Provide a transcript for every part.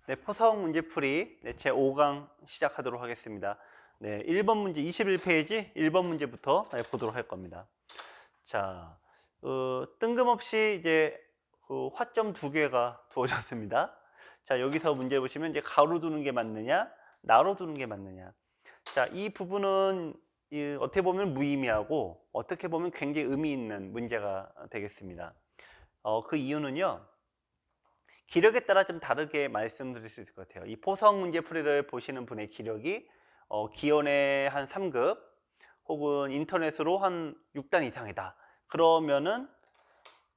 네, 포석 문제풀이 제 5강 시작하도록 하겠습니다. 네, 1번 문제 21페이지 1번 문제부터 보도록 할 겁니다. 자, 뜬금없이 이제 화점 두 개가 두어졌습니다. 자, 여기서 문제 보시면 이제 가로 두는 게 맞느냐, 나로 두는 게 맞느냐. 자, 이 부분은 어떻게 보면 무의미하고 어떻게 보면 굉장히 의미 있는 문제가 되겠습니다. 그 이유는요. 기력에 따라 좀 다르게 말씀드릴 수 있을 것 같아요. 이 포석 문제풀이를 보시는 분의 기력이 기원의 한 3급 혹은 인터넷으로 한 6단 이상이다. 그러면은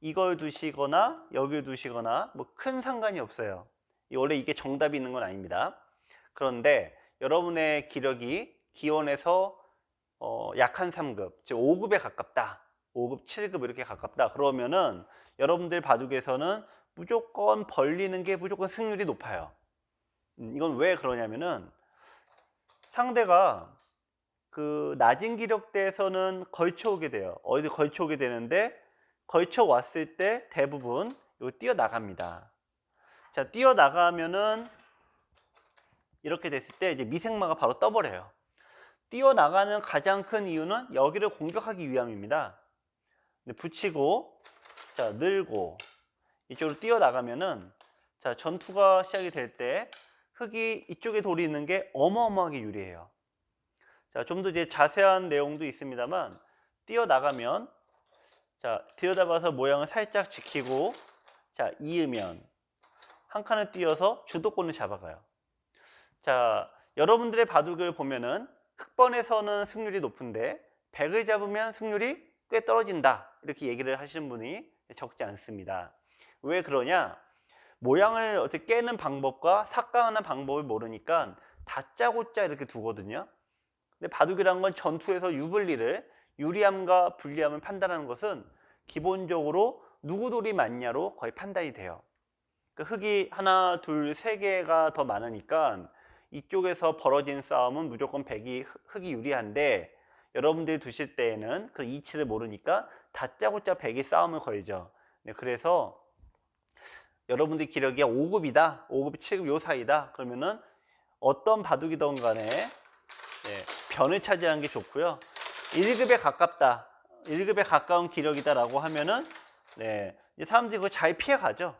이걸 두시거나 여기를 두시거나 뭐 큰 상관이 없어요. 원래 이게 정답이 있는 건 아닙니다. 그런데 여러분의 기력이 기원에서 약한 3급, 즉 5급에 가깝다. 5급, 7급 이렇게 가깝다. 그러면은 여러분들 바둑에서는 무조건 벌리는 게 무조건 승률이 높아요. 이건 왜 그러냐면은 상대가 그 낮은 기력대에서는 걸쳐 오게 돼요. 어디 걸쳐 오게 되는데 걸쳐 왔을 때 대부분 이거 뛰어 나갑니다. 자, 뛰어 나가면은 이렇게 됐을 때 이제 미생마가 바로 떠버려요. 뛰어 나가는 가장 큰 이유는 여기를 공격하기 위함입니다. 붙이고 자 늘고 이쪽으로 뛰어 나가면은 자 전투가 시작이 될 때 흙이 이쪽에 돌이 있는 게 어마어마하게 유리해요. 자, 좀 더 이제 자세한 내용도 있습니다만 뛰어 나가면 자 들여다봐서 모양을 살짝 지키고 자 이으면 한 칸을 뛰어서 주도권을 잡아가요. 자, 여러분들의 바둑을 보면은 흑번에서는 승률이 높은데 백을 잡으면 승률이 꽤 떨어진다 이렇게 얘기를 하시는 분이 적지 않습니다. 왜 그러냐? 모양을 어떻게 깨는 방법과 삭감하는 방법을 모르니까 다짜고짜 이렇게 두거든요. 근데 바둑이란 건 전투에서 유불리를 유리함과 불리함을 판단하는 것은 기본적으로 누구 돌이 많냐로 거의 판단이 돼요. 그 흙이 하나, 둘, 세 개가 더 많으니까 이쪽에서 벌어진 싸움은 무조건 백이 흙이 유리한데 여러분들이 두실 때에는 그 이치를 모르니까 다짜고짜 백이 싸움을 걸죠. 네, 그래서 여러분들 기력이 5급이다, 5급, 7급 요 사이다. 그러면은 어떤 바둑이든 간에 네, 변을 차지하는 게 좋고요. 1급에 가깝다, 1급에 가까운 기력이다라고 하면은 네, 이제 사람들이 그걸 잘 피해가죠.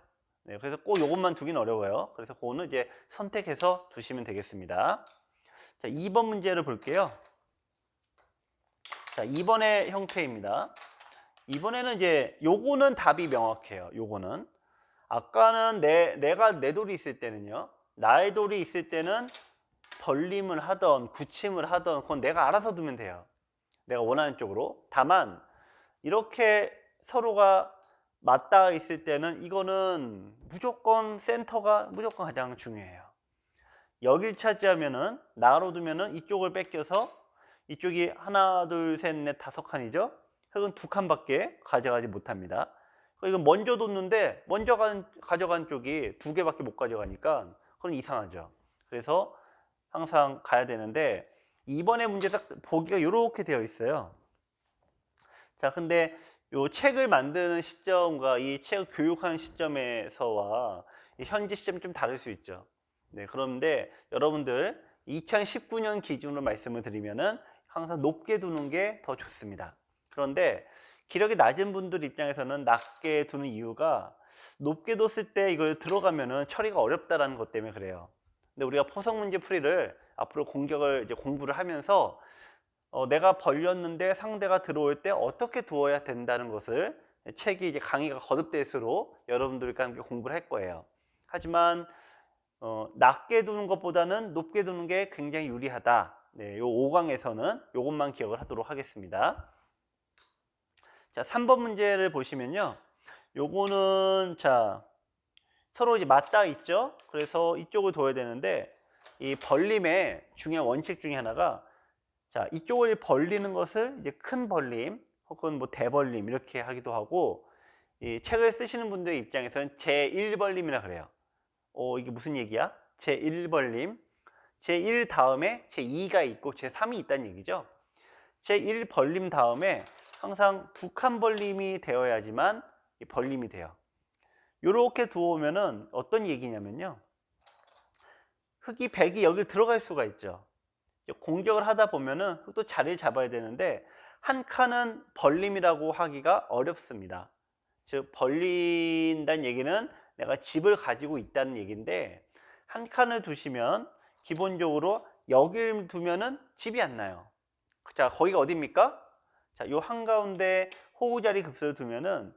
네, 그래서 꼭 요것만 두긴 어려워요. 그래서 그거는 이제 선택해서 두시면 되겠습니다. 자, 2번 문제를 볼게요. 자, 2번의 형태입니다. 이번에는 이제 요거는 답이 명확해요. 요거는 아까는 내가 내 돌이 있을 때는요, 나의 돌이 있을 때는 벌림을 하던 굳힘을 하던 그건 내가 알아서 두면 돼요. 내가 원하는 쪽으로. 다만 이렇게 서로가 맞닿아 있을 때는 이거는 무조건 센터가 무조건 가장 중요해요. 여길 차지하면은 나로 두면은 이쪽을 뺏겨서 이쪽이 하나 둘 셋 넷 다섯 칸이죠. 흙은 두 칸밖에 가져가지 못합니다. 이건 먼저 뒀는데 먼저 가져간 쪽이 두 개밖에 못 가져가니까 그건 이상하죠. 그래서 항상 가야 되는데 이번에 문제 딱 보기가 이렇게 되어 있어요. 자, 근데 요 책을 만드는 시점과 이 책을 교육하는 시점에서와 현재 시점이 좀 다를 수 있죠. 네, 그런데 여러분들 2019년 기준으로 말씀을 드리면은 항상 높게 두는 게 더 좋습니다. 그런데 기력이 낮은 분들 입장에서는 낮게 두는 이유가 높게 뒀을 때 이걸 들어가면은 처리가 어렵다라는 것 때문에 그래요. 근데 우리가 포석 문제 풀이를 앞으로 공격을 이제 공부를 하면서 내가 벌렸는데 상대가 들어올 때 어떻게 두어야 된다는 것을 책이 이제 강의가 거듭될수록 여러분들과 함께 공부를 할 거예요. 하지만 낮게 두는 것보다는 높게 두는 게 굉장히 유리하다. 네, 요 5강에서는 요것만 기억을 하도록 하겠습니다. 자, 3번 문제를 보시면요. 요거는 자 서로 이제 맞닿아 있죠. 그래서 이쪽을 둬야 되는데 이 벌림의 중요한 원칙 중에 하나가 자, 이쪽을 벌리는 것을 이제 큰 벌림 혹은 뭐 대벌림 이렇게 하기도 하고 이 책을 쓰시는 분들 입장에서는 제1벌림이라 그래요. 이게 무슨 얘기야? 제1벌림. 제1 다음에 제2가 있고 제3이 있다는 얘기죠. 제1벌림 다음에 항상 두 칸 벌림이 되어야지만 이 벌림이 돼요. 이렇게 두어오면은 어떤 얘기냐면요. 흙이 백이 여기 들어갈 수가 있죠. 공격을 하다 보면은 흙도 자리를 잡아야 되는데 한 칸은 벌림이라고 하기가 어렵습니다. 즉 벌린다는 얘기는 내가 집을 가지고 있다는 얘기인데 한 칸을 두시면 기본적으로 여기를 두면은 집이 안 나요. 자, 거기가 어디입니까? 자, 요 한가운데 호구자리 급소를 두면은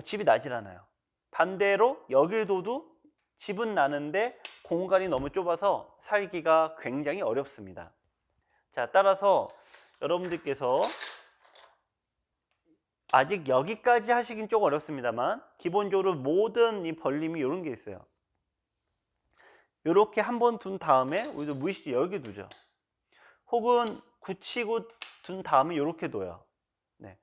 집이 나질 않아요. 반대로 여길 둬도 집은 나는데 공간이 너무 좁아서 살기가 굉장히 어렵습니다. 자, 따라서 여러분들께서 아직 여기까지 하시긴 좀 어렵습니다만 기본적으로 모든 이 벌림이 이런 게 있어요. 이렇게 한번 둔 다음에 우리도 무의식적으로 여기 두죠. 혹은 굳히고 둔 다음에 이렇게 둬요. 네.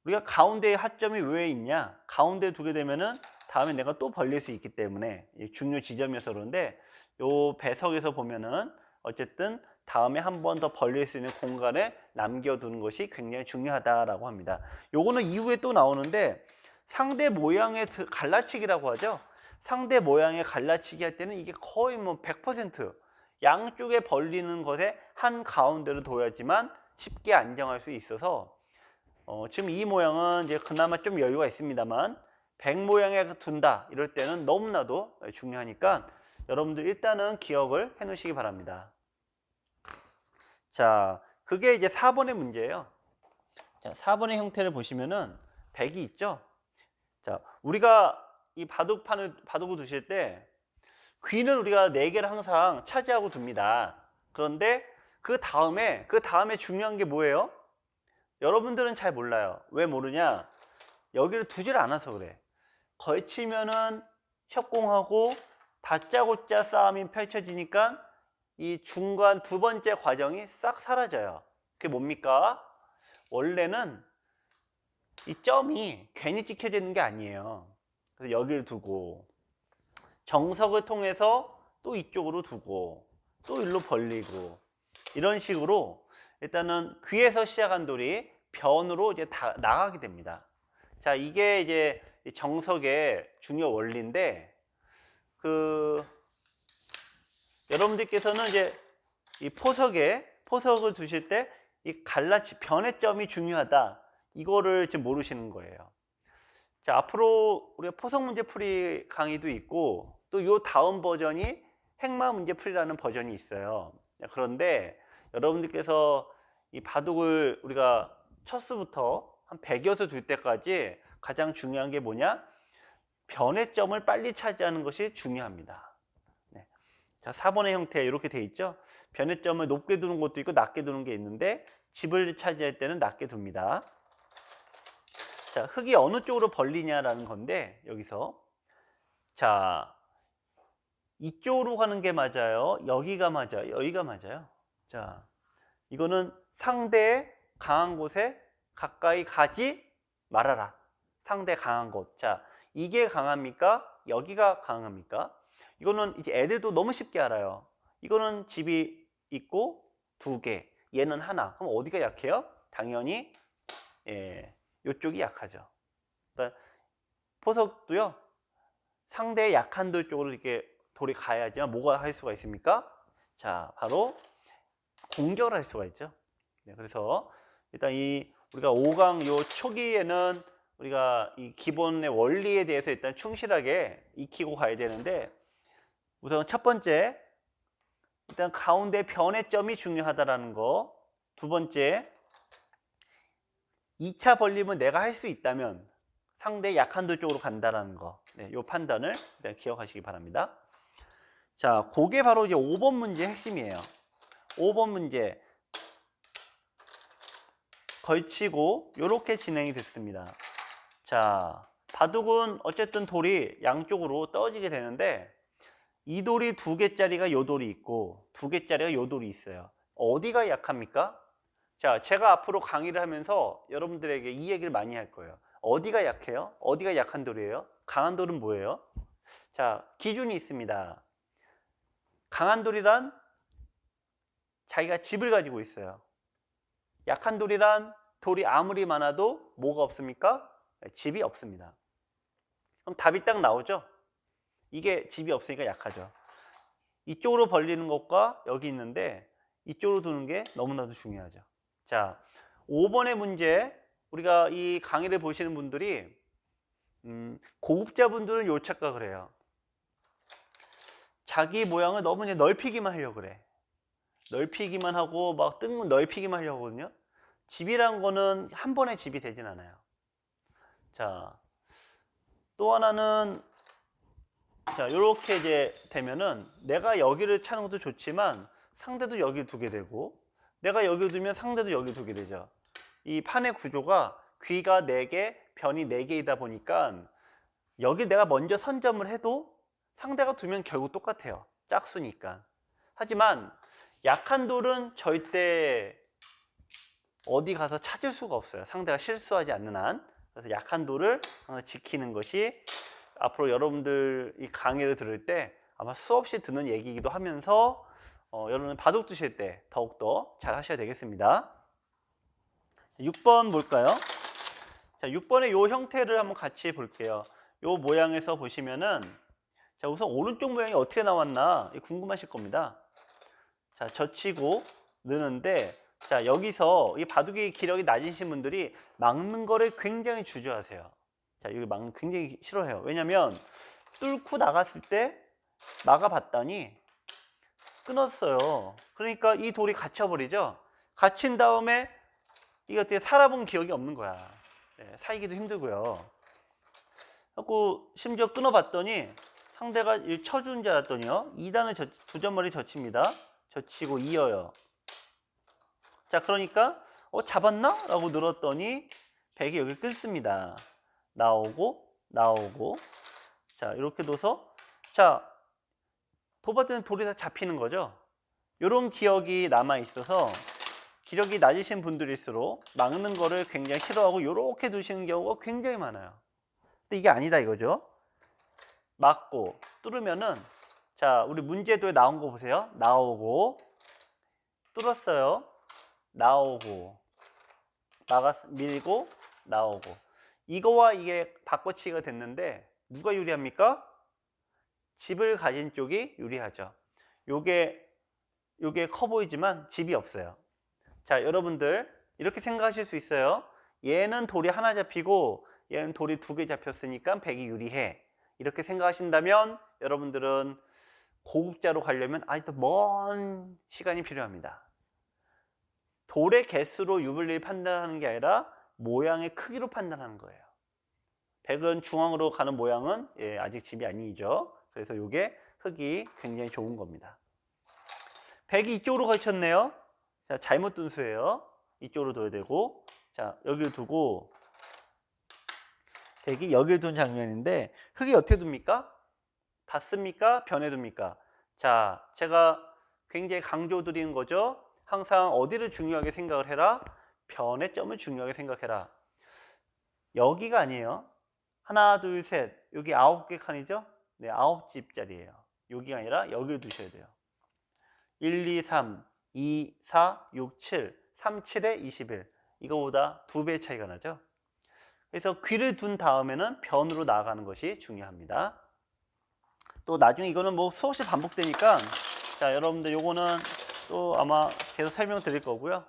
우리가 가운데에 하점이 왜 있냐? 가운데 두게 되면은 다음에 내가 또 벌릴 수 있기 때문에 중요 지점이어서 그런데 요 배석에서 보면은 어쨌든 다음에 한 번 더 벌릴 수 있는 공간을 남겨두는 것이 굉장히 중요하다라고 합니다. 요거는 이후에 또 나오는데 상대 모양의 갈라치기라고 하죠. 상대 모양의 갈라치기 할 때는 이게 거의 뭐 100% 양쪽에 벌리는 것에 한 가운데로 둬야지만 쉽게 안정할 수 있어서 지금 이 모양은 이제 그나마 좀 여유가 있습니다만 백 모양에 둔다 이럴 때는 너무나도 중요하니까 여러분들 일단은 기억을 해 놓으시기 바랍니다. 자, 그게 이제 4번의 문제예요. 자, 4번의 형태를 보시면은 백이 있죠. 자, 우리가 이 바둑을 두실 때 귀는 우리가 4개를 항상 차지하고 둡니다. 그런데 그 다음에 중요한 게 뭐예요? 여러분들은 잘 몰라요. 왜 모르냐? 여기를 두질 않아서 그래. 걸치면은 협공하고 다짜고짜 싸움이 펼쳐지니까 이 중간 두 번째 과정이 싹 사라져요. 그게 뭡니까? 원래는 이 점이 괜히 찍혀져 있는 게 아니에요. 그래서 여기를 두고 정석을 통해서 또 이쪽으로 두고 또 일로 벌리고 이런 식으로 일단은 귀에서 시작한 돌이 변으로 이제 다 나가게 됩니다. 자, 이게 이제 정석의 중요 원리인데 여러분들께서는 이제 이 포석을 두실 때 이 변의 점이 중요하다. 이거를 지금 모르시는 거예요. 자, 앞으로 우리가 포석 문제 풀이 강의도 있고 또 요 다음 버전이 행마 문제 풀이라는 버전이 있어요. 그런데 여러분들께서 이 바둑을 우리가 첫 수부터 한 100여 수 둘 때까지 가장 중요한 게 뭐냐? 변의 점을 빨리 차지하는 것이 중요합니다. 네. 자, 4번의 형태 이렇게 돼 있죠. 변의 점을 높게 두는 것도 있고 낮게 두는 게 있는데 집을 차지할 때는 낮게 둡니다. 자, 흙이 어느 쪽으로 벌리냐라는 건데 여기서 자, 이쪽으로 가는 게 맞아요? 여기가 맞아요? 여기가 맞아요? 자, 이거는 상대의 강한 곳에 가까이 가지 말아라. 상대 강한 곳. 자, 이게 강합니까? 여기가 강합니까? 이거는 이제 애들도 너무 쉽게 알아요. 이거는 집이 있고 2개, 얘는 하나. 그럼 어디가 약해요? 당연히 이쪽이 약하죠. 그러니까 포석도요. 상대의 약한 돌 쪽으로 이렇게 돌이 가야지만 뭐가 할 수가 있습니까? 자, 바로 공격을 할 수가 있죠. 네, 그래서 일단 우리가 5강 요 초기에는 우리가 이 기본의 원리에 대해서 일단 충실하게 익히고 가야 되는데 우선 첫 번째 일단 가운데 변의 점이 중요하다라는 거. 두 번째 2차 벌림은 내가 할 수 있다면 상대의 약한 돌 쪽으로 간다라는 거. 네, 요 판단을 일단 기억하시기 바랍니다. 자, 그게 바로 이제 5번 문제의 핵심이에요. 5번 문제 걸치고 이렇게 진행이 됐습니다. 자, 바둑은 어쨌든 돌이 양쪽으로 떨어지게 되는데 이 돌이 2개짜리가 요 돌이 있고 2개짜리가 요 돌이 있어요. 어디가 약합니까? 자, 제가 앞으로 강의를 하면서 여러분들에게 이 얘기를 많이 할 거예요. 어디가 약해요? 어디가 약한 돌이에요? 강한 돌은 뭐예요? 자, 기준이 있습니다. 강한 돌이란 자기가 집을 가지고 있어요. 약한 돌이란 돌이 아무리 많아도 뭐가 없습니까? 집이 없습니다. 그럼 답이 딱 나오죠? 이게 집이 없으니까 약하죠. 이쪽으로 벌리는 것과 여기 있는데 이쪽으로 두는 게 너무나도 중요하죠. 자, 5번의 문제, 우리가 이 강의를 보시는 분들이 고급자분들은 요 착각을 해요. 자기 모양을 너무 이제 넓히기만 하려고 그래. 넓히기만 하고 막 뜬 넓히기만 하려고 하거든요. 집이란 거는 한 번에 집이 되진 않아요. 자, 또 하나는, 자, 요렇게 이제 되면은 내가 여기를 차는 것도 좋지만 상대도 여기를 두게 되고, 내가 여기를 두면 상대도 여기를 두게 되죠. 이 판의 구조가 귀가 4개, 변이 4개이다 보니까 여기 내가 먼저 선점을 해도 상대가 두면 결국 똑같아요. 짝수니까. 하지만 약한 돌은 절대 어디 가서 찾을 수가 없어요. 상대가 실수하지 않는 한. 그래서 약한 돌을 항상 지키는 것이 앞으로 여러분들 이 강의를 들을 때 아마 수없이 듣는 얘기이기도 하면서 여러분 바둑 두실 때 더욱더 잘 하셔야 되겠습니다. 6번 볼까요? 자, 6번의 요 형태를 한번 같이 볼게요. 요 모양에서 보시면은, 자, 우선 오른쪽 모양이 어떻게 나왔나 궁금하실 겁니다. 자, 젖히고 느는데, 자, 여기서 이 바둑이 기력이 낮으신 분들이 막는 거를 굉장히 주저하세요. 자, 여기 막는 거 굉장히 싫어해요. 왜냐면 뚫고 나갔을 때 막아봤더니 끊었어요. 그러니까 이 돌이 갇혀버리죠. 갇힌 다음에 이게 어떻게 살아본 기억이 없는 거야. 네, 살기도 힘들고요. 그래고 심지어 끊어봤더니 상대가 쳐준 줄 알았더니요, 2단을 두 점머리 젖힙니다. 젖히고 이어요. 자, 그러니까 잡았나? 라고 늘었더니 백이 여기 끊습니다. 나오고 나오고, 자, 이렇게 둬서, 자, 도받드는 돌이 다 잡히는 거죠. 이런 기억이 남아 있어서 기력이 낮으신 분들일수록 막는 거를 굉장히 싫어하고 이렇게 두시는 경우가 굉장히 많아요. 근데 이게 아니다 이거죠. 막고 뚫으면은, 자, 우리 문제도에 나온 거 보세요. 나오고 뚫었어요. 나오고 밀고 나오고. 이거와 이게 바꿔치기가 됐는데 누가 유리합니까? 집을 가진 쪽이 유리하죠. 요게 커 보이지만 집이 없어요. 자, 여러분들 이렇게 생각하실 수 있어요. 얘는 돌이 하나 잡히고 얘는 돌이 2개 잡혔으니까 백이 유리해. 이렇게 생각하신다면 여러분들은 고급자로 가려면 아직도 먼 시간이 필요합니다. 돌의 개수로 유불리를 판단하는 게 아니라 모양의 크기로 판단하는 거예요. 백은 중앙으로 가는 모양은 아직 집이 아니죠. 그래서 이게 흙이 굉장히 좋은 겁니다. 백이 이쪽으로 걸쳤네요. 자, 잘못 둔 수예요. 이쪽으로 둬야 되고, 자, 여기를 두고, 백이 여기를 둔 장면인데 흙이 어떻게 둡니까? 닿습니까? 변해 둡니까? 자, 제가 굉장히 강조드리는 거죠. 항상 어디를 중요하게 생각을 해라? 변의 점을 중요하게 생각해라. 여기가 아니에요. 하나, 둘, 셋. 여기 9개 칸이죠? 네, 9집짜리예요. 여기가 아니라 여기를 두셔야 돼요. 1, 2, 3, 2, 4, 6, 7. 3, 7에 21. 이거보다 2배의 차이가 나죠? 그래서 귀를 둔 다음에는 변으로 나아가는 것이 중요합니다. 또 나중에 이거는 뭐 수없이 반복되니까, 자, 여러분들 요거는 또 아마 계속 설명드릴 거고요.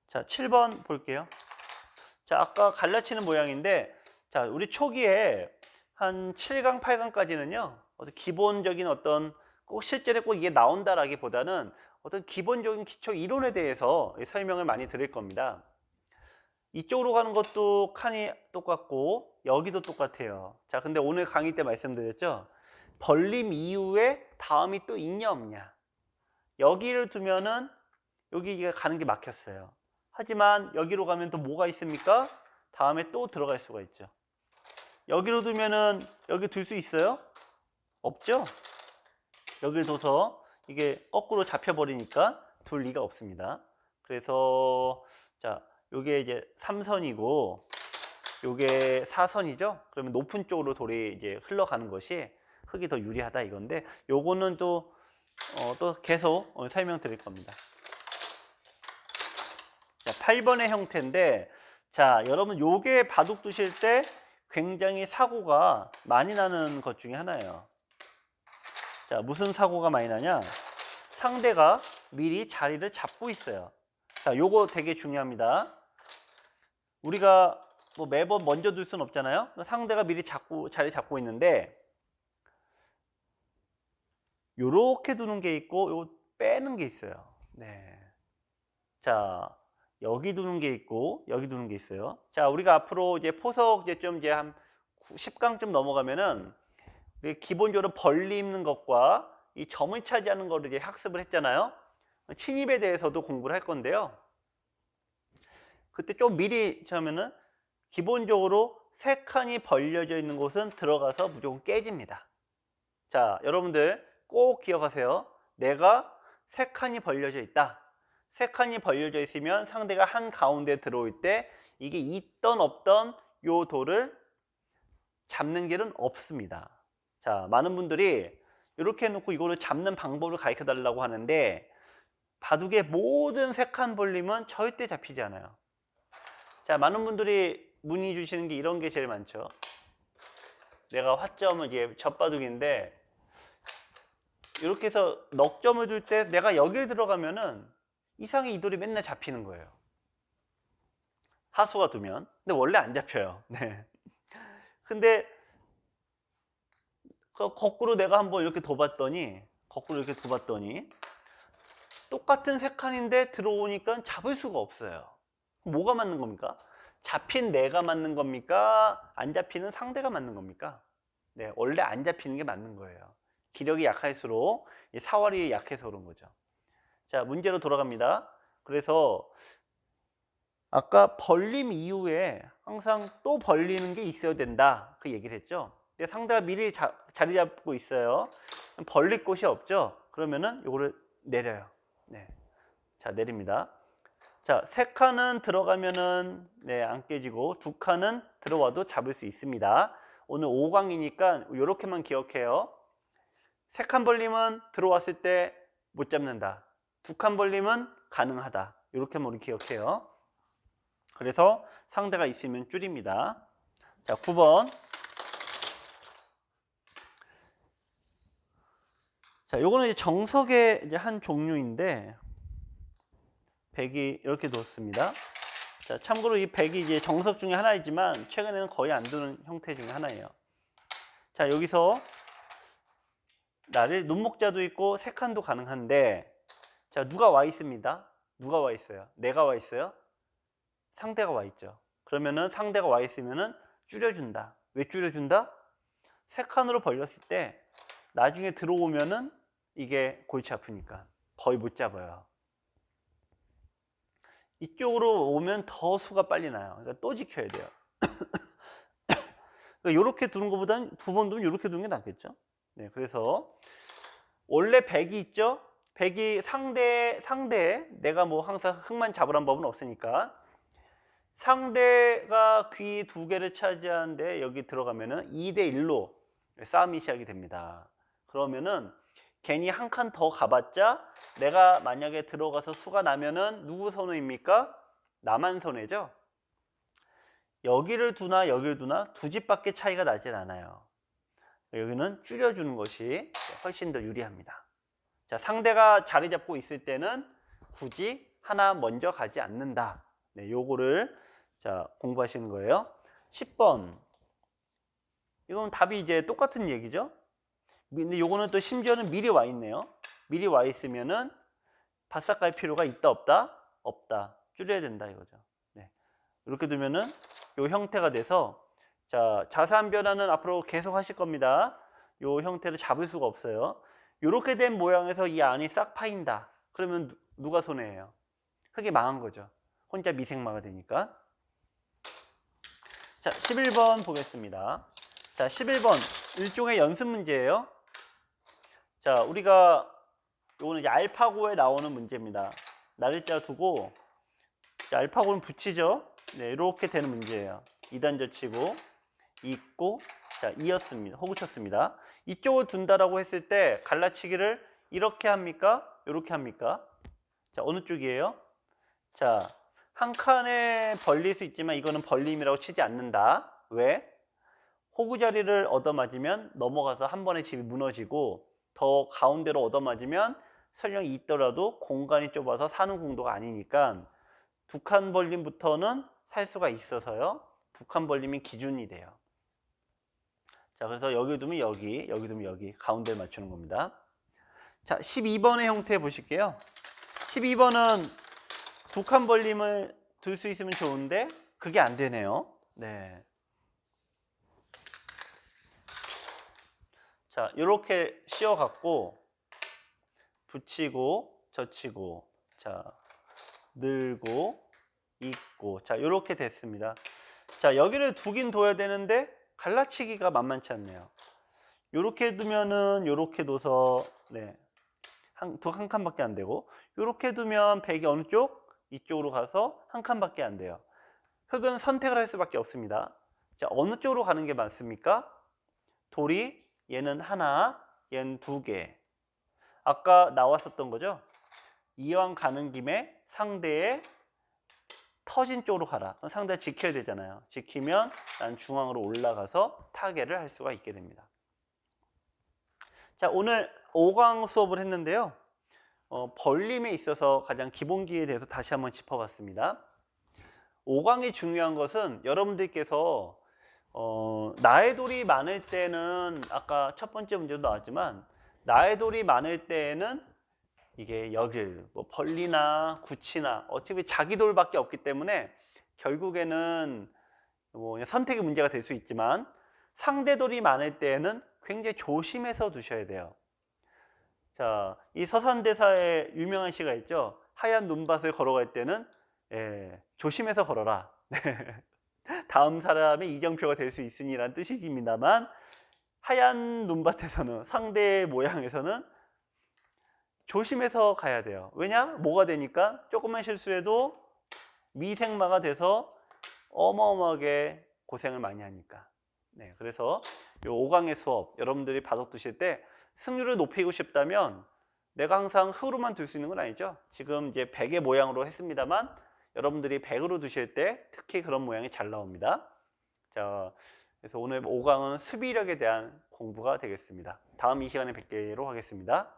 자, 7번 볼게요. 자, 아까 갈라치는 모양인데, 자, 우리 초기에 한 7강, 8강까지는요, 어떤 기본적인 어떤 꼭 실전에 꼭 이게 나온다라기보다는 어떤 기본적인 기초 이론에 대해서 설명을 많이 드릴 겁니다. 이쪽으로 가는 것도 칸이 똑같고 여기도 똑같아요. 자, 근데 오늘 강의 때 말씀드렸죠, 벌림 이후에 다음이 또 있냐 없냐. 여기를 두면은 여기가 가는 게 막혔어요. 하지만 여기로 가면 또 뭐가 있습니까? 다음에 또 들어갈 수가 있죠. 여기로 두면은 여기 둘 수 있어요? 없죠? 여기를 둬서 이게 거꾸로 잡혀버리니까 둘 리가 없습니다. 그래서, 자, 요게 이제 3선이고 요게 4선이죠? 그러면 높은 쪽으로 돌이 이제 흘러가는 것이 흙이 더 유리하다 이건데, 요거는 또 계속 설명드릴 겁니다. 자, 8번의 형태인데, 자, 여러분 요게 바둑 두실 때 굉장히 사고가 많이 나는 것 중에 하나예요. 자, 무슨 사고가 많이 나냐? 상대가 미리 자리를 잡고 있어요. 자, 요거 되게 중요합니다. 우리가 뭐 매번 먼저 둘 수는 없잖아요. 상대가 미리 자리 잡고 있는데 요렇게 두는 게 있고 요 빼는 게 있어요. 네. 자, 여기 두는 게 있고 여기 두는 게 있어요. 자, 우리가 앞으로 이제 포석 이제 좀 이제 한 10강쯤 넘어가면은 기본적으로 벌리는 것과 이 점을 차지하는 거를 이제 학습을 했잖아요. 침입에 대해서도 공부를 할 건데요. 그때 좀 미리 하면은 기본적으로 세 칸이 벌려져 있는 곳은 들어가서 무조건 깨집니다. 자, 여러분들 꼭 기억하세요. 내가 세 칸이 벌려져 있다. 세 칸이 벌려져 있으면 상대가 한 가운데 들어올 때 이게 있던 없던 요 돌을 잡는 길은 없습니다. 자, 많은 분들이 이렇게 해놓고 이거를 잡는 방법을 가르쳐 달라고 하는데 바둑의 모든 세 칸 벌림은 절대 잡히지 않아요. 자, 많은 분들이 문의 주시는 게 이런 게 제일 많죠. 내가 화점을 이제 젖바둑인데 이렇게 해서 넉점을 줄 때 내가 여길 들어가면은 이상하게 이 돌이 맨날 잡히는 거예요. 하수가 두면. 근데 원래 안 잡혀요. 네. 근데 거꾸로 내가 한번 이렇게 둬봤더니 똑같은 세 칸인데 들어오니까 잡을 수가 없어요. 뭐가 맞는 겁니까? 잡힌 내가 맞는 겁니까? 안 잡히는 상대가 맞는 겁니까? 네, 원래 안 잡히는 게 맞는 거예요. 기력이 약할수록 사활이 약해서 그런 거죠. 자, 문제로 돌아갑니다. 그래서 아까 벌림 이후에 항상 또 벌리는 게 있어야 된다. 그 얘기를 했죠. 근데 상대가 미리 자리 잡고 있어요. 벌릴 곳이 없죠. 그러면은 요거를 내려요. 네. 자, 내립니다. 자, 세 칸은 들어가면은 네, 안 깨지고 두 칸은 들어와도 잡을 수 있습니다. 오늘 5강이니까 이렇게만 기억해요. 세 칸 벌림은 들어왔을 때 못 잡는다. 두 칸 벌림은 가능하다. 이렇게만 우리 기억해요. 그래서 상대가 있으면 줄입니다. 자, 9번. 자, 요거는 이제 정석의 이제 한 종류인데 백이 이렇게 뒀습니다. 자, 참고로 이 백이 이제 정석 중에 하나이지만 최근에는 거의 안 두는 형태 중에 하나예요. 자, 여기서 나를 눈목자도 있고 세 칸도 가능한데 자, 누가 와 있습니다. 누가 와 있어요? 내가 와 있어요? 상대가 와 있죠. 그러면은 상대가 와 있으면은 줄여준다. 왜 줄여준다? 세 칸으로 벌렸을 때 나중에 들어오면은 이게 골치 아프니까 거의 못 잡아요. 이쪽으로 오면 더 수가 빨리 나요. 그러니까 또 지켜야 돼요. 그러니까 이렇게 두는 것보다는 두 번 두면 이렇게 두는 게 낫겠죠. 네, 그래서 원래 백이 있죠. 백이 상대 내가 뭐 항상 흙만 잡으란 법은 없으니까 상대가 귀 두 개를 차지하는데 여기 들어가면은 2대 1로 싸움이 시작이 됩니다. 그러면은 괜히 한 칸 더 가봤자 내가 만약에 들어가서 수가 나면은 누구 손해입니까? 나만 손해죠. 여기를 두나 여기를 두나 두 집밖에 차이가 나질 않아요. 여기는 줄여주는 것이 훨씬 더 유리합니다. 자, 상대가 자리 잡고 있을 때는 굳이 하나 먼저 가지 않는다. 네, 요거를 자, 공부하시는 거예요. 10번. 이건 답이 이제 똑같은 얘기죠. 근데 요거는 또 심지어는 미리 와 있네요. 미리 와 있으면은 바싹 갈 필요가 있다 없다? 없다. 줄여야 된다 이거죠. 네. 이렇게 두면은 요 형태가 돼서 자, 자세한 변화는 앞으로 계속 하실 겁니다. 요 형태를 잡을 수가 없어요. 이렇게 된 모양에서 이 안이 싹 파인다. 그러면 누가 손해예요? 흙이 망한 거죠. 혼자 미생마가 되니까. 자, 11번 보겠습니다. 자, 11번 일종의 연습 문제예요. 자, 우리가 요거는 이제 알파고에 나오는 문제입니다. 날짜 두고 자, 알파고는 붙이죠. 네, 이렇게 되는 문제예요. 2단 젖히고 있고 자, 이었습니다. 호구 쳤습니다. 이쪽을 둔다라고 했을 때 갈라치기를 이렇게 합니까? 이렇게 합니까? 자, 어느 쪽이에요? 자, 한 칸에 벌릴 수 있지만 이거는 벌림이라고 치지 않는다. 왜? 호구 자리를 얻어맞으면 넘어가서 한 번에 집이 무너지고 더 가운데로 얻어맞으면 설령 있더라도 공간이 좁아서 사는 공도가 아니니까 2칸 벌림부터는 살 수가 있어서요. 2칸 벌림이 기준이 돼요. 자, 그래서 여기 두면 여기, 여기 두면 여기, 가운데 맞추는 겁니다. 자, 12번의 형태 보실게요. 12번은 2칸 벌림을 둘 수 있으면 좋은데 그게 안 되네요. 네. 자, 이렇게 씌워갖고 붙이고 젖히고, 자, 늘고 있고, 자, 이렇게 됐습니다. 자, 여기를 두긴 둬야 되는데 갈라치기가 만만치 않네요. 요렇게 두면은 요렇게 둬서 네, 한 칸밖에 안 되고, 요렇게 두면 백이 어느 쪽? 이쪽으로 가서 한 칸밖에 안 돼요. 흙은 선택을 할 수밖에 없습니다. 자, 어느 쪽으로 가는 게 맞습니까? 돌이 얘는 하나, 얘는 2개. 아까 나왔었던 거죠? 이왕 가는 김에 상대의 터진 쪽으로 가라. 상대가 지켜야 되잖아요. 지키면 난 중앙으로 올라가서 타개를 할 수가 있게 됩니다. 자, 오늘 5강 수업을 했는데요. 벌림에 있어서 가장 기본기에 대해서 다시 한번 짚어봤습니다. 5강이 중요한 것은 여러분들께서 나의 돌이 많을 때는 아까 첫 번째 문제도 나왔지만 나의 돌이 많을 때에는 이게 여길 뭐 벌리나 구치나 어차피 자기 돌밖에 없기 때문에 결국에는 뭐 그냥 선택의 문제가 될 수 있지만 상대 돌이 많을 때에는 굉장히 조심해서 두셔야 돼요. 자, 이 서산대사의 유명한 시가 있죠. 하얀 눈밭을 걸어갈 때는 조심해서 걸어라. 다음 사람의 이정표가 될 수 있으니라는 뜻이집니다만 하얀 눈밭에서는 상대의 모양에서는 조심해서 가야 돼요. 왜냐? 뭐가 되니까 조금만 실수해도 미생마가 돼서 어마어마하게 고생을 많이 하니까. 네, 그래서 요 5강의 수업 여러분들이 바둑 두실 때 승률을 높이고 싶다면 내가 항상 흙으로만 둘 수 있는 건 아니죠. 지금 이제 100의 모양으로 했습니다만 여러분들이 100으로 두실 때 특히 그런 모양이 잘 나옵니다. 자, 그래서 오늘 5강은 수비력에 대한 공부가 되겠습니다. 다음 이 시간에 뵙기로 하겠습니다.